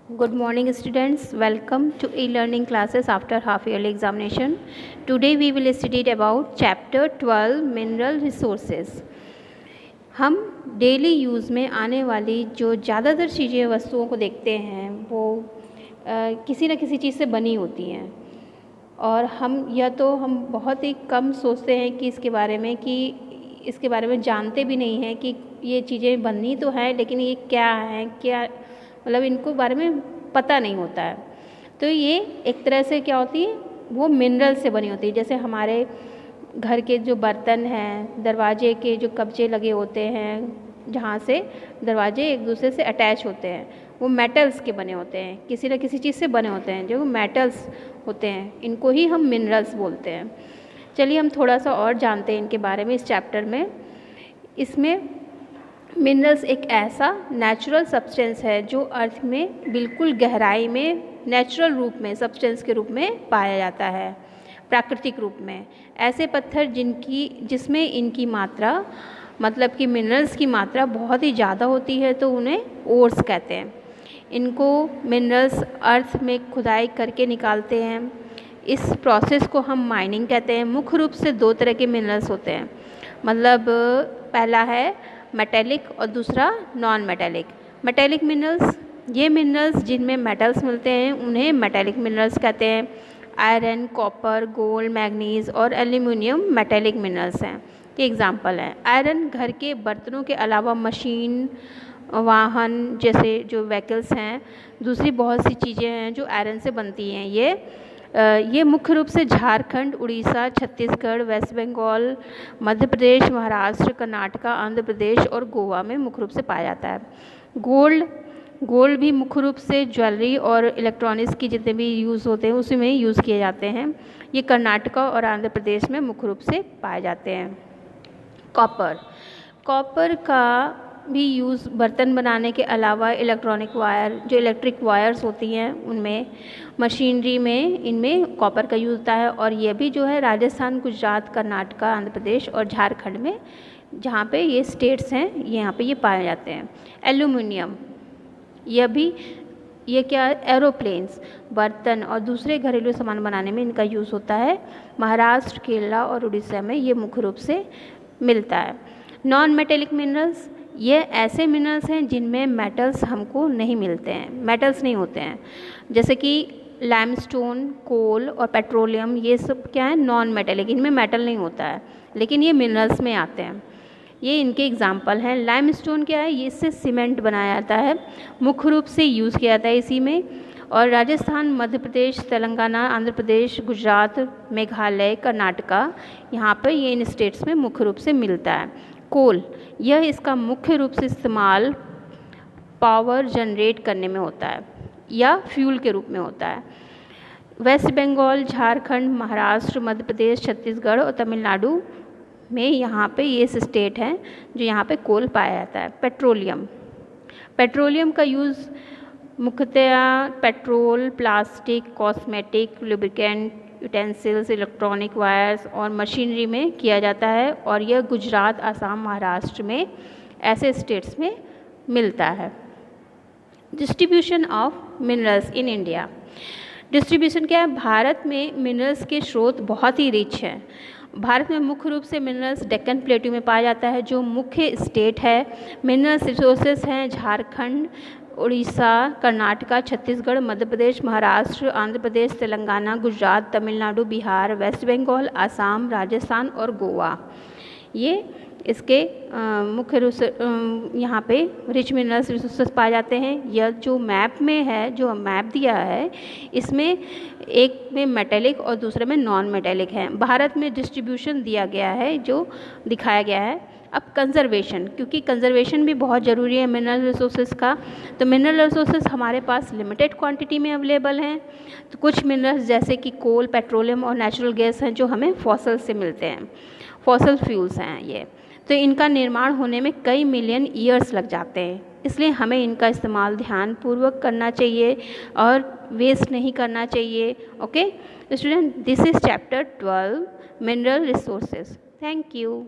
Good morning students, welcome to e-learning classes after half yearly examination. Today we will study about chapter 12 mineral resources. हम daily use में आने वाली जो ज़्यादातर चीज़ें वस्तुओं को देखते हैं वो किसी न किसी चीज़ से बनी होती हैं और हम बहुत ही कम सोचते हैं कि इसके बारे में जानते भी नहीं हैं कि ये चीज़ें बनी तो हैं लेकिन ये क्या हैं, क्या मतलब इनको बारे में पता नहीं होता है। तो ये एक तरह से क्या होती है, वो मिनरल से बनी होती है। जैसे हमारे घर के जो बर्तन हैं, दरवाजे के जो कब्जे लगे होते हैं जहाँ से दरवाजे एक दूसरे से अटैच होते हैं, वो मेटल्स के बने होते हैं, किसी न किसी चीज़ से बने होते हैं। जो मेटल्स होते हैं इनको ही हम मिनरल्स बोलते हैं। चलिए हम थोड़ा सा और जानते हैं इनके बारे में इस चैप्टर में। इसमें मिनरल्स एक ऐसा नेचुरल सब्सटेंस है जो अर्थ में बिल्कुल गहराई में नेचुरल रूप में सब्सटेंस के रूप में पाया जाता है, प्राकृतिक रूप में। ऐसे पत्थर जिसमें इनकी मात्रा मतलब कि मिनरल्स की मात्रा बहुत ही ज़्यादा होती है तो उन्हें ओर्स कहते हैं। इनको मिनरल्स अर्थ में खुदाई करके निकालते हैं। इस प्रोसेस को हम माइनिंग कहते हैं। मुख्य रूप से दो तरह के मिनरल्स होते हैं, मतलब पहला है मेटेलिक और दूसरा नॉन मेटेलिक। मेटेलिक मिनरल्स, ये मिनरल्स जिनमें मेटल्स मिलते हैं उन्हें मेटेलिक मिनरल्स कहते हैं। आयरन, कॉपर, गोल्ड, मैग्नीज और एल्यूमिनियम मेटेलिक मिनरल्स हैं। ये एग्जांपल हैं। आयरन घर के बर्तनों के अलावा मशीन, वाहन जैसे जो व्हीकल्स हैं, दूसरी बहुत सी चीज़ें हैं जो आयरन से बनती हैं। ये मुख्य रूप से झारखंड, उड़ीसा, छत्तीसगढ़, वेस्ट बंगाल, मध्य प्रदेश, महाराष्ट्र, कर्नाटक, आंध्र प्रदेश और गोवा में मुख्य रूप से पाया जाता है। गोल्ड भी मुख्य रूप से ज्वेलरी और इलेक्ट्रॉनिक्स की जितने भी यूज़ होते हैं उसी में यूज़ किए जाते हैं। ये कर्नाटक और आंध्र प्रदेश में मुख्य रूप से पाए जाते हैं। कॉपर का भी यूज़ बर्तन बनाने के अलावा इलेक्ट्रॉनिक वायर, जो इलेक्ट्रिक वायर्स होती हैं उनमें, मशीनरी में इनमें कॉपर का यूज़ होता है। और ये भी जो है राजस्थान, गुजरात, कर्नाटक, आंध्र प्रदेश और झारखंड में, जहाँ पे ये स्टेट्स हैं, यहाँ पे ये पाए जाते हैं। एल्यूमिनियम, ये क्या, एरोप्लेन्स, बर्तन और दूसरे घरेलू सामान बनाने में इनका यूज़ होता है। महाराष्ट्र, केरला और उड़ीसा में ये मुख्य रूप से मिलता है। नॉन मेटेलिक मिनरल्स, ये ऐसे मिनरल्स हैं जिनमें मेटल्स हमको नहीं मिलते हैं, मेटल्स नहीं होते हैं। जैसे कि लाइमस्टोन, कोल और पेट्रोलियम, ये सब क्या है, नॉन मेटेलिक, इनमें मेटल नहीं होता है लेकिन ये मिनरल्स में आते हैं। ये इनके एग्जांपल हैं। लाइमस्टोन क्या है, ये इससे सीमेंट बनाया जाता है, मुख्य रूप से यूज़ किया जाता है इसी में। और राजस्थान, मध्य प्रदेश, तेलंगाना, आंध्र प्रदेश, गुजरात, मेघालय, कर्नाटका, यहाँ पर ये इन स्टेट्स में मुख्य रूप से मिलता है। कोल, यह इसका मुख्य रूप से इस्तेमाल पावर जनरेट करने में होता है या फ्यूल के रूप में होता है। वेस्ट बंगाल, झारखंड, महाराष्ट्र, मध्य प्रदेश, छत्तीसगढ़ और तमिलनाडु में यहाँ पे ये स्टेट हैं जो यहाँ पे कोल पाया जाता है। पेट्रोलियम का यूज़ मुख्यतया petrol, plastic, cosmetic, lubricant, utensils, electronic wires और मशीनरी में किया जाता है। और यह गुजरात, असम, महाराष्ट्र में ऐसे स्टेट्स में मिलता है। Distribution of minerals in India. Distribution क्या है, भारत में मिनरल्स के स्रोत बहुत ही रिच हैं। भारत में मुख्य रूप से मिनरल्स डेक्कन प्लेट्यू में पाया जाता है जो मुख्य स्टेट है। मिनरल्स रिसोर्सेज हैं झारखंड, उड़ीसा, कर्नाटक, छत्तीसगढ़, मध्य प्रदेश, महाराष्ट्र, आंध्र प्रदेश, तेलंगाना, गुजरात, तमिलनाडु, बिहार, वेस्ट बंगाल, असम, राजस्थान और गोवा। ये इसके मुख्य रूप से यहाँ पे रिच मिनरल्स रिसोर्सेज पाए जाते हैं। यह जो मैप में है, जो मैप दिया है, इसमें एक में मेटेलिक और दूसरे में नॉन मेटेलिक है। भारत में डिस्ट्रीब्यूशन दिया गया है जो दिखाया गया है। अब कंजर्वेशन, क्योंकि कंजर्वेशन भी बहुत ज़रूरी है मिनरल रिसोर्सेज का। तो मिनरल रिसोर्सेज हमारे पास लिमिटेड क्वांटिटी में अवेलेबल हैं। तो कुछ मिनरल्स जैसे कि कोल, पेट्रोलियम और नेचुरल गैस हैं जो हमें फॉसल से मिलते हैं, फॉसल फ्यूल्स हैं ये। तो इनका निर्माण होने में कई मिलियन ईयर्स लग जाते हैं, इसलिए हमें इनका इस्तेमाल ध्यानपूर्वक करना चाहिए और वेस्ट नहीं करना चाहिए। Okay student, this is chapter 12 mineral resources. Thank you.